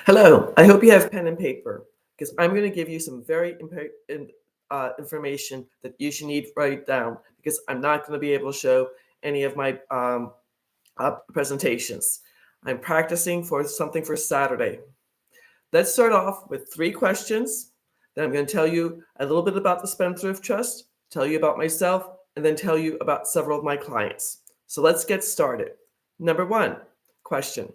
Hello, I hope you have pen and paper because I'm going to give you some very information that you should need to write down because I'm not going to be able to show any of my presentations. I'm practicing for something for Saturday. Let's start off with three questions. Then I'm going to tell you a little bit about the Spendthrift Trust, tell you about myself, and then tell you about several of my clients. So let's get started. Number one question.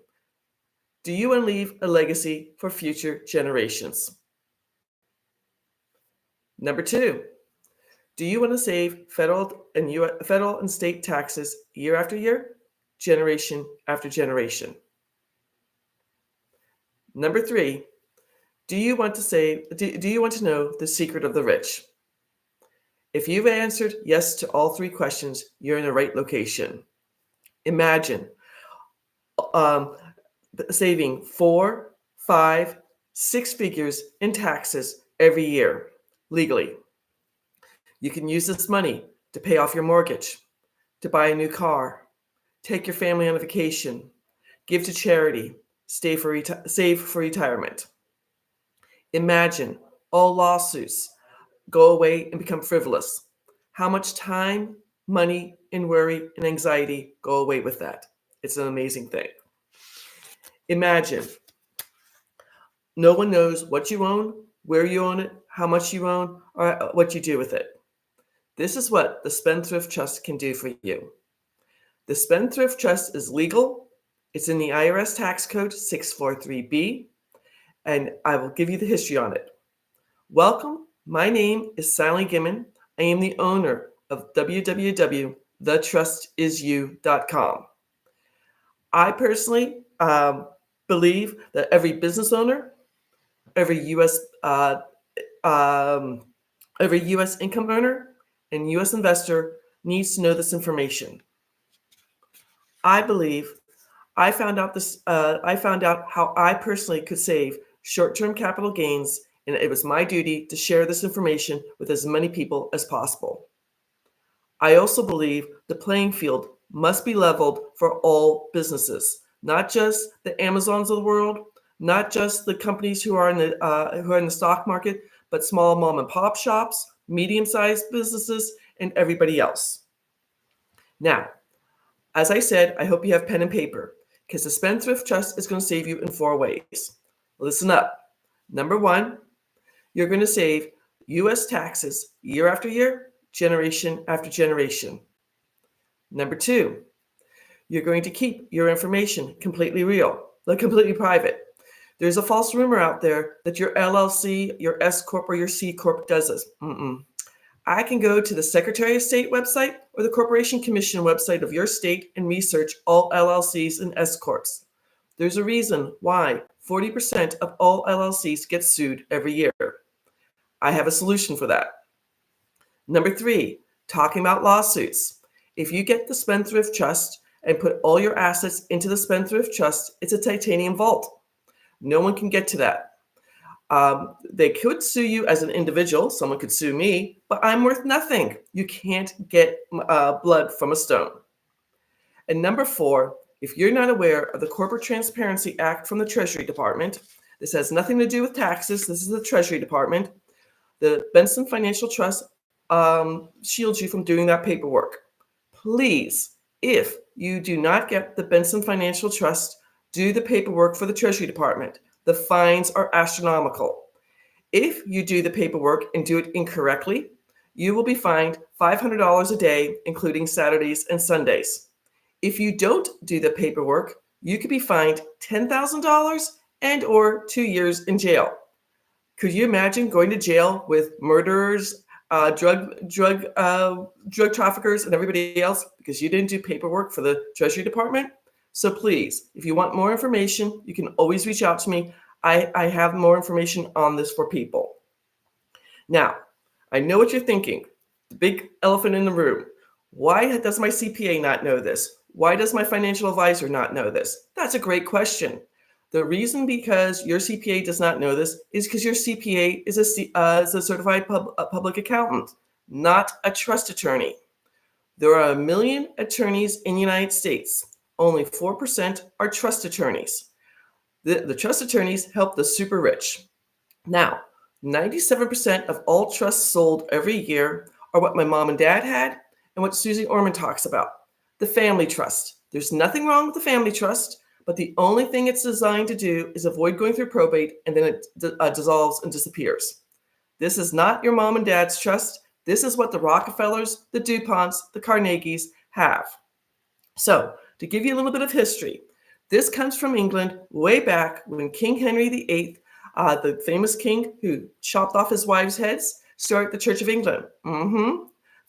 Do you want to leave a legacy for future generations? Number two, do you want to save federal and state taxes year after year, generation after generation? Number three, do you want to know the secret of the rich? If you've answered yes to all three questions, you're in the right location. Imagine um, saving 4, 5, 6 figures in taxes every year legally. You can use this money to pay off your mortgage, to buy a new car, take your family on a vacation, give to charity, save for retirement. Imagine all lawsuits go away and become frivolous. How much time, money, and worry and anxiety go away with that? It's an amazing thing. Imagine no one knows what you own, where you own it, how much you own, or what you do with it. This is what the Spendthrift Trust can do for you. The Spendthrift Trust is legal. It's in the IRS Tax Code 643B, and I will give you the history on it. Welcome. My name is Sally Gimmon. I am the owner of www.thetrustisyou.com. I personally believe that every business owner, every U.S. Income earner, and U.S. investor needs to know this information. I believe I found out how I personally could save short-term capital gains, and it was my duty to share this information with as many people as possible. I also believe the playing field must be leveled for all businesses, not just the Amazons of the world, not just the companies who are in the stock market, but small mom and pop shops, medium-sized businesses, and everybody else. Now, as I said, I hope you have pen and paper because the Spendthrift Trust is going to save you in 4 ways. Listen up. Number 1, you're going to save U.S. taxes year after year, generation after generation. Number 2, you're going to keep your information completely completely private. There's a false rumor out there that your LLC, your S Corp, or your C Corp does this. I can go to the Secretary of State website or the Corporation Commission website of your state and research all LLCs and S Corps. There's a reason why 40% of all LLCs get sued every year. I have a solution for that. Number 3, talking about lawsuits. If you get the Spendthrift Trust and put all your assets into the Spendthrift Trust, it's a titanium vault. No one can get to that. They could sue you as an individual. Someone could sue me, but I'm worth nothing. You can't get blood from a stone. And number 4, if you're not aware of the Corporate Transparency Act from the Treasury Department, this has nothing to do with taxes. This is the Treasury Department. The Benson Financial Trust shields you from doing that paperwork. Please, if you do not get the Benson Financial Trust, do the paperwork for the Treasury Department. The fines are astronomical. If you do the paperwork and do it incorrectly, you will be fined $500 a day, including Saturdays and Sundays. If you don't do the paperwork, you could be fined $10,000 and or 2 years in jail. Could you imagine going to jail with murderers, drug traffickers, and everybody else because you didn't do paperwork for the Treasury Department? So please, if you want more information, you can always reach out to me. I have more information on this for people. Now, I know what you're thinking. The big elephant in the room. Why does my CPA not know this? Why does my financial advisor not know this? That's a great question. The reason because your CPA does not know this is because your CPA is a certified public accountant, not a trust attorney. There are 1 million attorneys in the United States. Only 4% are trust attorneys. The trust attorneys help the super rich. Now, 97% of all trusts sold every year are what my mom and dad had and what Susie Orman talks about, the family trust. There's nothing wrong with the family trust, but the only thing it's designed to do is avoid going through probate, and then it dissolves and disappears. This is not your mom and dad's trust. This is what the Rockefellers, the DuPonts, the Carnegies have. So, to give you a little bit of history, this comes from England way back when King Henry VIII, the famous king who chopped off his wives' heads, started the Church of England.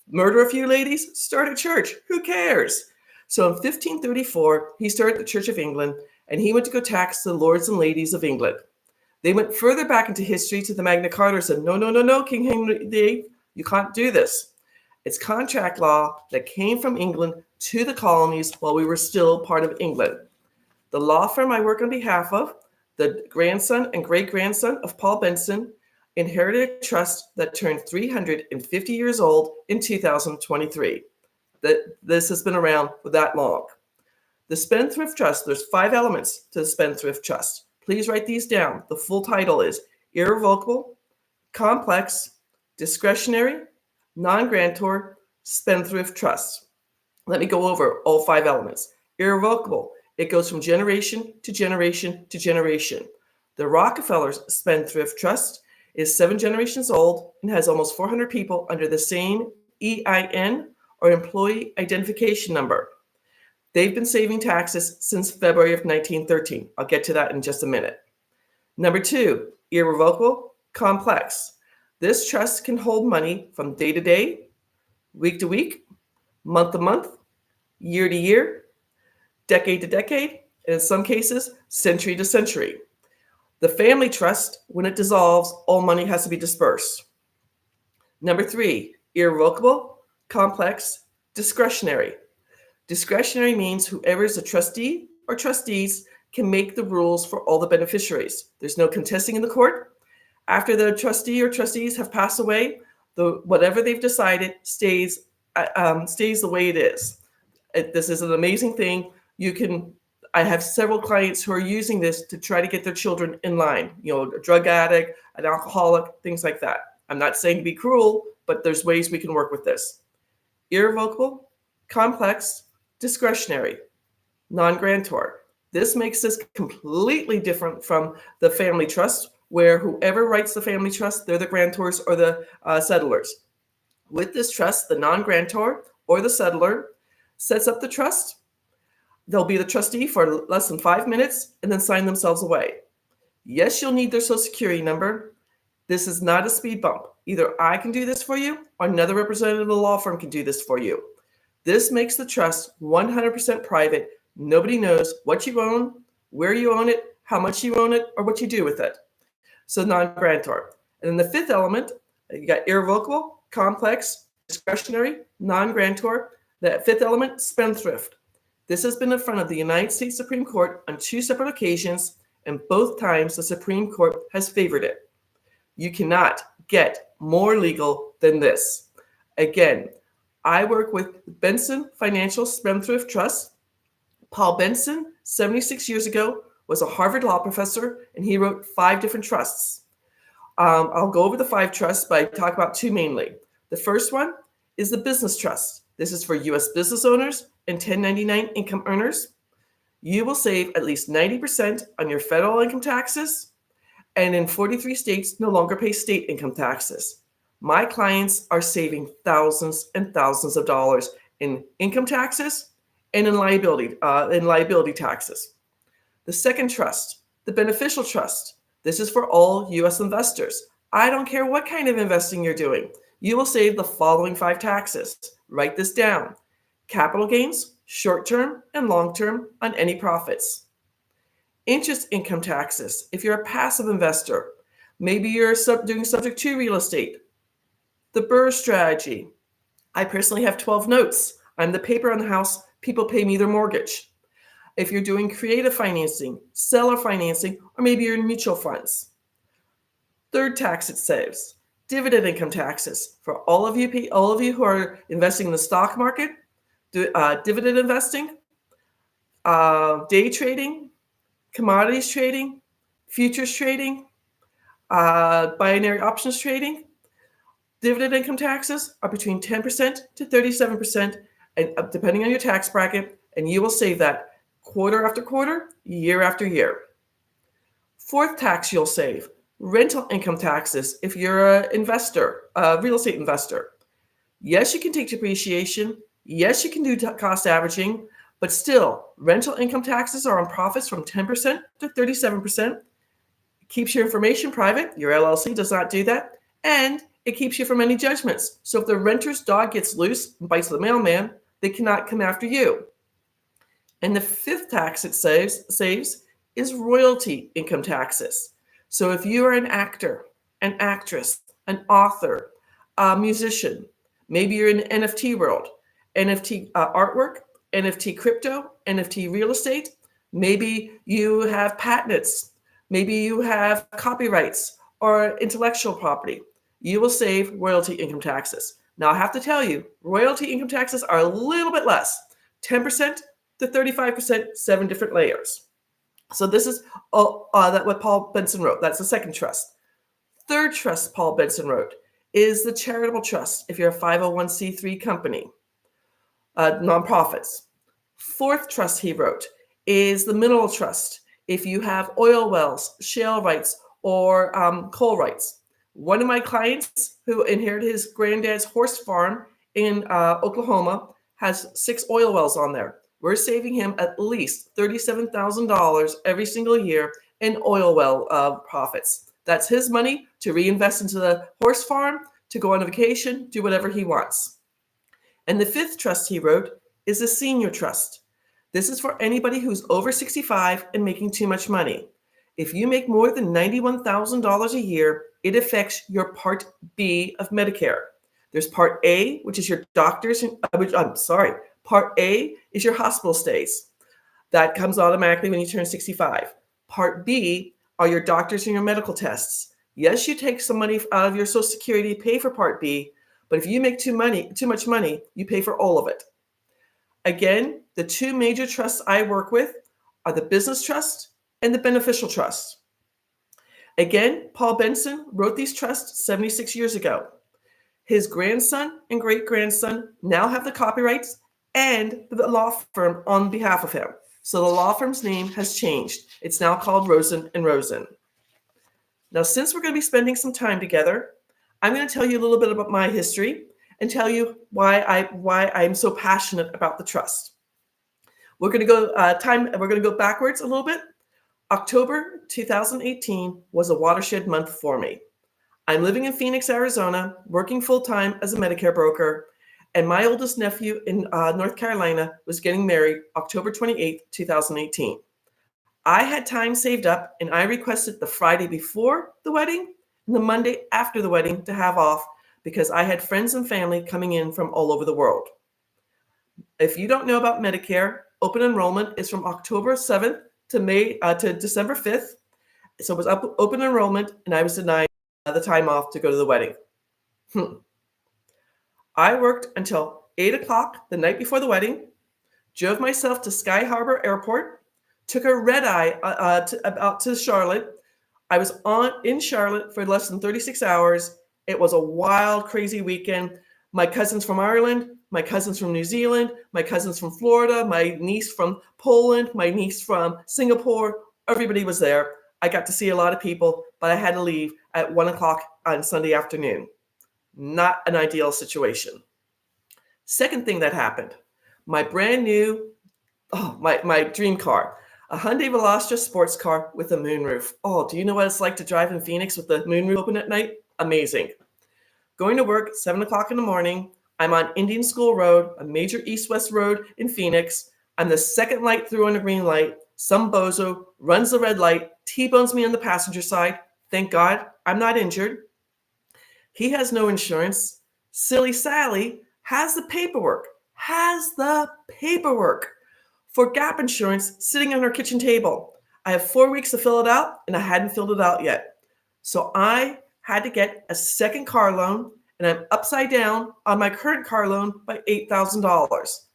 Murder a few ladies, start a church. Who cares? So in 1534, he started the Church of England, and he went to go tax the lords and ladies of England. They went further back into history to the Magna Carta and said, no, King Henry VIII, you can't do this. It's contract law that came from England to the colonies while we were still part of England. The law firm I work on behalf of, the grandson and great-grandson of Paul Benson, inherited a trust that turned 350 years old in 2023. This has been around for that long. The Spendthrift Trust, there's 5 elements to the Spendthrift Trust. Please write these down. The full title is Irrevocable, Complex, Discretionary, Non-Grantor, Spendthrift Trust. Let me go over all 5 elements. Irrevocable. It goes from generation to generation to generation. The Rockefellers Spendthrift Trust is 7 generations old and has almost 400 people under the same EIN or employee identification number. They've been saving taxes since February of 1913. I'll get to that in just a minute. Number 2, irrevocable, complex. This trust can hold money from day to day, week to week, month to month, year to year, decade to decade, and in some cases, century to century. The family trust, when it dissolves, all money has to be dispersed. Number 3, irrevocable, complex, discretionary. Discretionary means whoever is a trustee or trustees can make the rules for all the beneficiaries. There's no contesting in the court. After the trustee or trustees have passed away, whatever they've decided stays the way it is. This is an amazing thing. I have several clients who are using this to try to get their children in line. A drug addict, an alcoholic, things like that. I'm not saying to be cruel, but there's ways we can work with this. Irrevocable, complex, discretionary, non-grantor. This makes this completely different from the family trust, where whoever writes the family trust, they're the grantors or the settlers. With this trust, the non-grantor or the settler sets up the trust. They'll be the trustee for less than 5 minutes and then sign themselves away. Yes, you'll need their social security number. This is not a speed bump. Either I can do this for you or another representative of the law firm can do this for you. This makes the trust 100% private. Nobody knows what you own, where you own it, how much you own it, or what you do with it. So non-grantor. And then the 5th element, you got irrevocable, complex, discretionary, non-grantor. The 5th element, spendthrift. This has been in front of the United States Supreme Court on 2 separate occasions, and both times the Supreme Court has favored it. You cannot get more legal than this. Again, I work with Benson Financial Spendthrift Trust. Paul Benson, 76 years ago, was a Harvard law professor, and he wrote 5 different trusts. I'll go over the 5 trusts, but I talk about 2 mainly. The first one is the business trust. This is for U.S. business owners and 1099 income earners. You will save at least 90% on your federal income taxes, and in 43 states, no longer pay state income taxes. My clients are saving thousands and thousands of dollars in income taxes and in liability taxes. The second trust, the beneficial trust. This is for all U.S. investors. I don't care what kind of investing you're doing. You will save the following 5 taxes. Write this down. Capital gains, short-term and long-term on any profits. Interest income taxes. If you're a passive investor, maybe you're doing subject to real estate. The Burr strategy. I personally have 12 notes. I'm the paper on the house. People pay me their mortgage. If you're doing creative financing, seller financing, or maybe you're in mutual funds. Third tax it saves. Dividend income taxes. For all of you who are investing in the stock market, dividend investing, day trading, commodities trading, futures trading, binary options trading. Dividend income taxes are between 10% to 37%, and depending on your tax bracket, and you will save that quarter after quarter, year after year. Fourth tax you'll save, rental income taxes if you're an investor, a real estate investor. Yes, you can take depreciation. Yes, you can do cost averaging, but still, rental income taxes are on profits from 10% to 37%. It keeps your information private. Your LLC does not do that. And it keeps you from any judgments. So if the renter's dog gets loose and bites the mailman, they cannot come after you. And the fifth tax it saves is royalty income taxes. So if you are an actor, an actress, an author, a musician, maybe you're in the NFT world, NFT artwork, NFT crypto, NFT real estate, maybe you have patents, maybe you have copyrights or intellectual property, you will save royalty income taxes. Now, I have to tell you, royalty income taxes are a little bit less, 10% to 35%, 7 different layers. So this is what Paul Benson wrote. That's the second trust. Third trust Paul Benson wrote is the charitable trust if you're a 501c3 company, nonprofits. Fourth trust he wrote is the mineral trust if you have oil wells, shale rights, or coal rights. One of my clients who inherited his granddad's horse farm in Oklahoma has 6 oil wells on there. We're saving him at least $37,000 every single year in oil well profits. That's his money to reinvest into the horse farm, to go on a vacation, do whatever he wants. And the fifth trust he wrote is a senior trust. This is for anybody who's over 65 and making too much money. If you make more than $91,000 a year, it affects your Part B of Medicare. There's Part A, which is your doctors. Part A is your hospital stays. That comes automatically when you turn 65. Part B are your doctors and your medical tests. Yes, you take some money out of your Social Security to pay for Part B, but if you make too much money, you pay for all of it. Again, the 2 major trusts I work with are the business trust and the beneficial trust. Again, Paul Benson wrote these trusts 76 years ago. His grandson and great-grandson now have the copyrights and the law firm on behalf of him. So the law firm's name has changed. It's now called Rosen & Rosen. Now, since we're going to be spending some time together, I'm going to tell you a little bit about my history and tell you why I'm so passionate about the trust. We're going to go backwards a little bit. October 2018 was a watershed month for me. I'm living in Phoenix, Arizona, working full-time as a Medicare broker, and my oldest nephew in North Carolina was getting married October 28, 2018. I had time saved up, and I requested the Friday before the wedding and the Monday after the wedding to have off because I had friends and family coming in from all over the world. If you don't know about Medicare, open enrollment is from October 7th to December 5th. So it was open enrollment, and I was denied the time off to go to the wedding. I worked until 8 o'clock the night before the wedding, drove myself to Sky Harbor Airport, took a red eye out to Charlotte. I was in Charlotte for less than 36 hours. It was a wild, crazy weekend. My cousins from Ireland, my cousins from New Zealand, my cousins from Florida, my niece from Poland, my niece from Singapore, everybody was there. I got to see a lot of people, but I had to leave at 1 o'clock on Sunday afternoon. Not an ideal situation. Second thing that happened, my brand new, my dream car, a Hyundai Veloster sports car with a moonroof. Oh, do you know what it's like to drive in Phoenix with the moonroof open at night? Amazing. Going to work 7 o'clock in the morning. I'm on Indian School Road, a major east-west road in Phoenix. I'm the second light through on a green light. Some bozo runs the red light, T-bones me on the passenger side. Thank God I'm not injured. He has no insurance. Silly Sally has the paperwork for gap insurance sitting on her kitchen table. I have 4 weeks to fill it out, and I hadn't filled it out yet. So I had to get a second car loan, and I'm upside down on my current car loan by $8,000.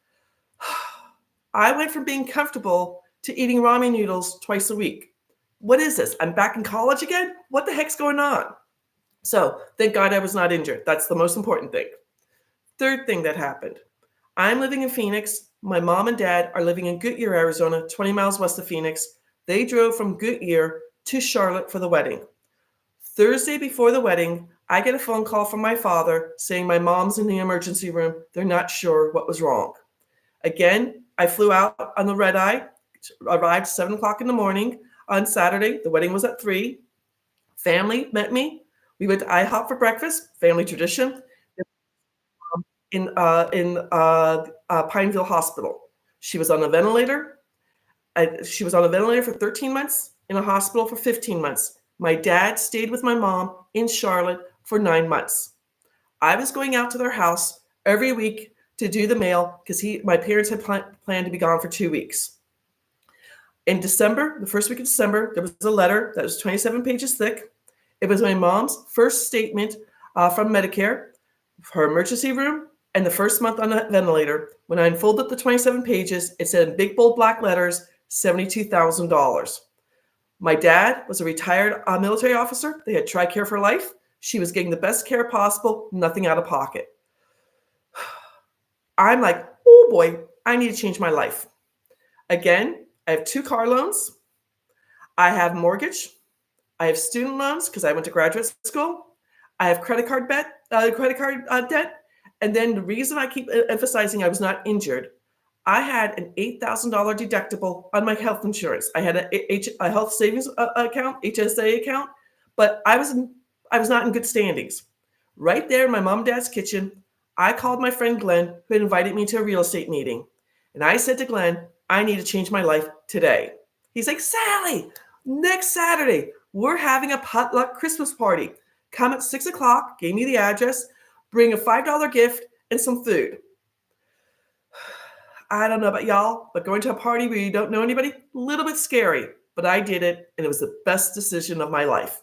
I went from being comfortable to eating ramen noodles twice a week. What is this? I'm back in college again? What the heck's going on? So thank God I was not injured. That's the most important thing. Third thing that happened. I'm living in Phoenix. My mom and dad are living in Goodyear, Arizona, 20 miles west of Phoenix. They drove from Goodyear to Charlotte for the wedding. Thursday before the wedding, I get a phone call from my father saying my mom's in the emergency room. They're not sure what was wrong. Again, I flew out on the red eye, arrived 7 o'clock in the morning on Saturday. The wedding was at 3. Family met me. We went to IHOP for breakfast, family tradition, in Pineville Hospital. She was on a ventilator. She was on a ventilator for 13 months, in a hospital for 15 months. My dad stayed with my mom in Charlotte for 9 months. I was going out to their house every week to do the mail because my parents had planned to be gone for 2 weeks. In December, the first week of December, there was a letter that was 27 pages thick. It was my mom's first statement from Medicare, her emergency room, and the first month on the ventilator. When I unfolded the 27 pages, it said in big bold black letters, $72,000. My dad was a retired military officer. They had TRICARE for life. She was getting the best care possible, nothing out of pocket. I'm like, oh boy, I need to change my life. Again, I have 2 car loans. I have mortgage. I have student loans because I went to graduate school. I have credit card debt. And then the reason I keep emphasizing I was not injured, I had an $8,000 deductible on my health insurance. I had a health savings account, HSA account, but I was not in good standings. Right there in my mom and dad's kitchen, I called my friend Glenn, who had invited me to a real estate meeting. And I said to Glenn, I need to change my life today. He's like, Sally, next Saturday, we're having a potluck Christmas party. Come at 6 o'clock, gave me the address, bring a $5 gift and some food. I don't know about y'all, but going to a party where you don't know anybody, a little bit scary, but I did it, and it was the best decision of my life.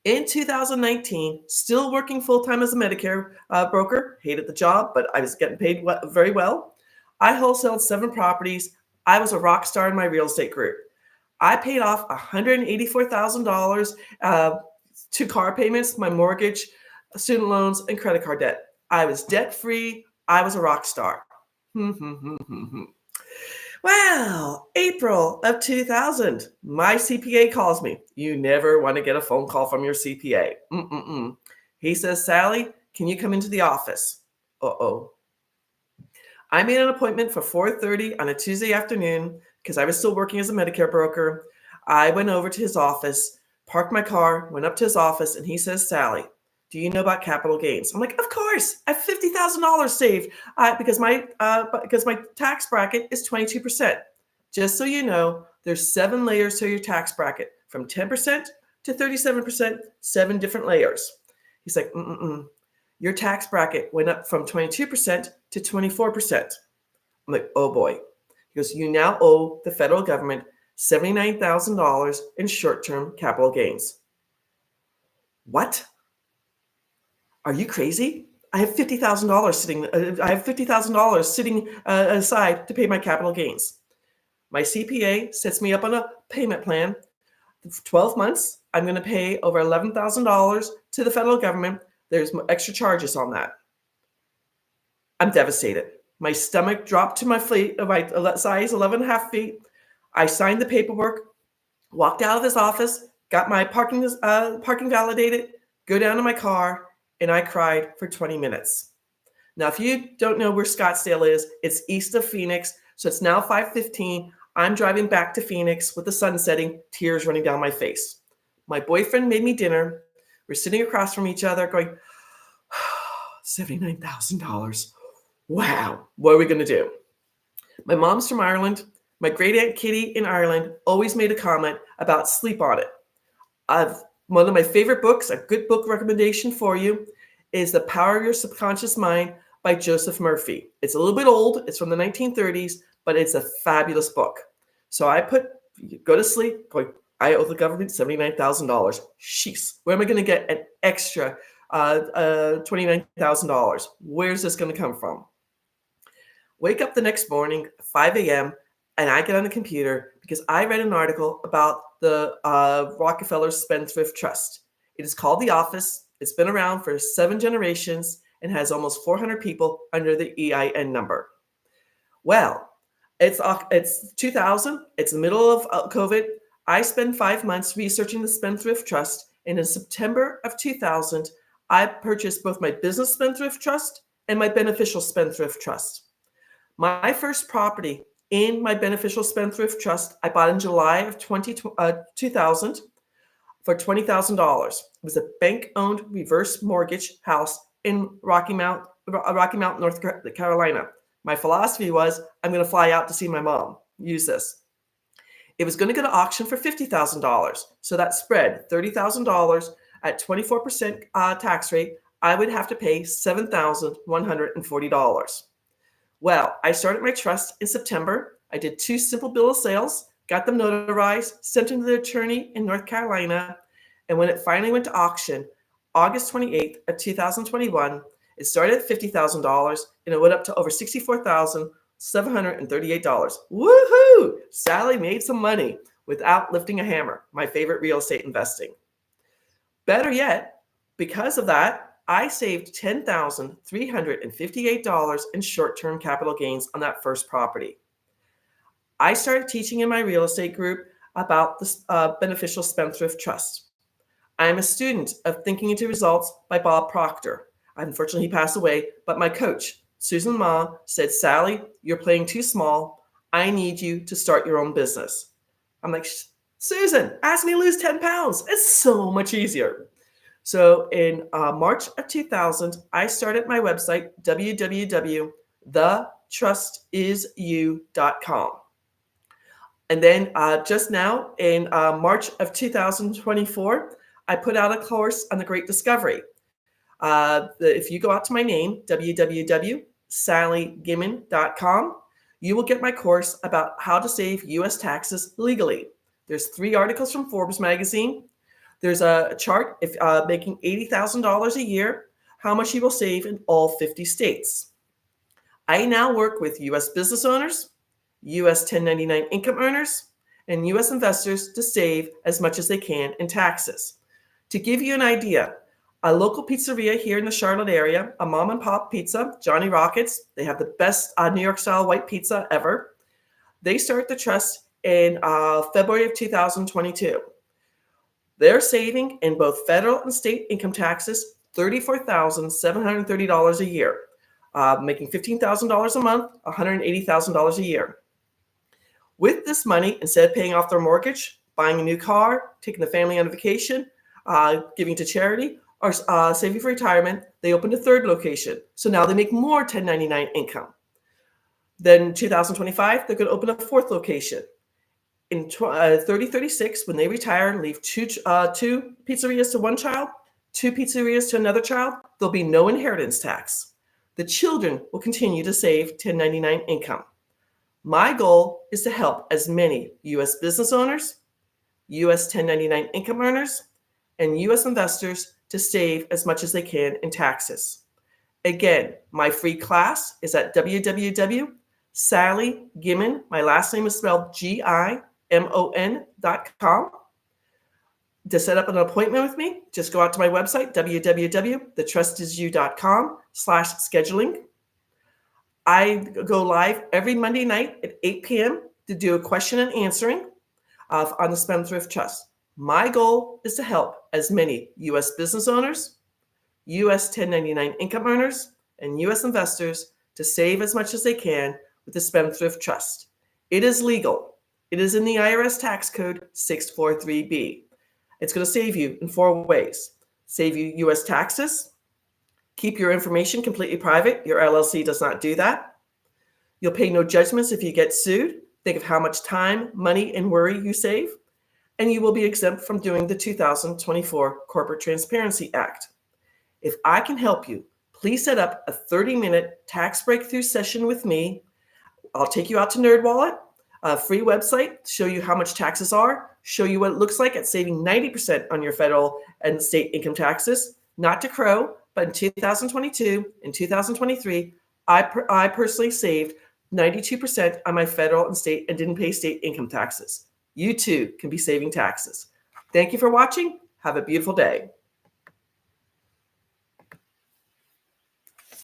In 2019, still working full-time as a Medicare broker, hated the job, but I was getting paid very well. I wholesaled 7 properties. I was a rock star in my real estate group. I paid off $184,000 to car payments, my mortgage, student loans, and credit card debt. I was debt-free. I was a rock star. Well, April of 2000, my CPA calls me. You never want to get a phone call from your CPA. He says, Sally, can you come into the office? Uh-oh. I made an appointment for 4:30 on a Tuesday afternoon because I was still working as a Medicare broker. I went over to his office, parked my car, went up to his office, and he says, Sally, do you know about capital gains? I'm like, of course. I have $50,000 saved because my tax bracket is 22%. Just so you know, there's 7 layers to your tax bracket, from 10% to 37%, 7 different layers. He's like, your tax bracket went up from 22% to 24%. I'm like, oh boy. He goes, you now owe the federal government $79,000 in short-term capital gains. What? Are you crazy? I have $50,000 sitting. I have $50,000 sitting aside to pay my capital gains. My CPA sets me up on a payment plan. For 12 months, I'm going to pay over $11,000 to the federal government. There's extra charges on that. I'm devastated. My stomach dropped to my size 11 and a half feet. I signed the paperwork, walked out of his office, got my parking validated, go down to my car, and I cried for 20 minutes. Now, if you don't know where Scottsdale is, it's east of Phoenix. So it's now 5:15. I'm driving back to Phoenix with the sun setting, tears running down my face. My boyfriend made me dinner. We're sitting across from each other going, $79,000. Wow, what are we going to do? My mom's from Ireland. My great aunt Kitty in Ireland always made a comment about sleep on it. One of my favorite books, a good book recommendation for you, is The Power of Your Subconscious Mind by Joseph Murphy. It's a little bit old. It's from the 1930s, but it's a fabulous book. So I go to sleep, going, I owe the government $79,000. Jeez, where am I going to get an extra $29,000? Where's this going to come from? Wake up the next morning, 5 a.m., and I get on the computer because I read an article about the Rockefellers Spendthrift Trust. It is called The Office. It's been around for 7 generations and has almost 400 people under the EIN number. Well, it's 2000. It's the middle of COVID. I spent 5 months researching the Spendthrift Trust, and in September of 2000, I purchased both my business Spendthrift Trust and my beneficial Spendthrift Trust. My first property in my beneficial Spendthrift Trust I bought in July of 2000 for $20,000. It was a bank-owned reverse mortgage house in Rocky Mount, North Carolina. My philosophy was, I'm going to fly out to see my mom. Use this. It was going to go to auction for $50,000. So that spread, $30,000 at 24% tax rate, I would have to pay $7,140. Well, I started my trust in September. I did 2 simple bill of sales, got them notarized, sent them to the attorney in North Carolina. And when it finally went to auction, August 28th of 2021, it started at $50,000 and it went up to over $64,738. Woohoo! Sally made some money without lifting a hammer. My favorite real estate investing. Better yet, because of that, I saved $10,358 in short-term capital gains on that first property. I started teaching in my real estate group about the Beneficial Spendthrift Trust. I am a student of Thinking into Results by Bob Proctor. Unfortunately, he passed away, but my coach, Susan Ma, said, Sally, you're playing too small. I need you to start your own business. I'm like, Susan, ask me to lose 10 pounds. It's so much easier. So in March of 2000, I started my website, www.thetrustisyou.com. And then just now in March of 2024, I put out a course on the Great Discovery. If you go out to my name, www.sallygimmon.com, you will get my course about how to save U.S. taxes legally. There's 3 articles from Forbes magazine. There's a chart if making $80,000 a year, how much you will save in all 50 states. I now work with U.S. business owners, U.S. 1099 income earners, and U.S. investors to save as much as they can in taxes. To give you an idea, a local pizzeria here in the Charlotte area, a mom and pop pizza, Johnny Rockets, they have the best New York style white pizza ever. They start the trust in February of 2022. They're saving in both federal and state income taxes $34,730 a year, making $15,000 a month, $180,000 a year. With this money, instead of paying off their mortgage, buying a new car, taking the family on a vacation, giving to charity, or saving for retirement, they opened a 3rd location. So now they make more 1099 income. Then 2025, they're going to open a 4th location. In 3036, when they retire, leave two pizzerias to one child, 2 pizzerias to another child, there'll be no inheritance tax. The children will continue to save 1099 income. My goal is to help as many U.S. business owners, U.S. 1099 income earners, and U.S. investors to save as much as they can in taxes. Again, my free class is at www.sallygimmon, my last name is spelled GIMON.com. To set up an appointment with me, just go out to my website, www.thetrustisyou.com/scheduling. I go live every Monday night at 8 p.m. to do a question and answering on the Spendthrift Trust. My goal is to help as many U.S. business owners, U.S. 1099 income earners, and U.S. investors to save as much as they can with the Spendthrift Trust. It is legal. It is in the IRS Tax Code 643B. It's going to save you in 4 ways. Save you U.S. taxes. Keep your information completely private. Your LLC does not do that. You'll pay no judgments if you get sued. Think of how much time, money, and worry you save. And you will be exempt from doing the 2024 Corporate Transparency Act. If I can help you, please set up a 30-minute tax breakthrough session with me. I'll take you out to NerdWallet, a free website, show you how much taxes are, show you what it looks like at saving 90% on your federal and state income taxes. Not to crow, but in 2022 and 2023, I personally saved 92% on my federal and state and didn't pay state income taxes. You too can be saving taxes. Thank you for watching. Have a beautiful day.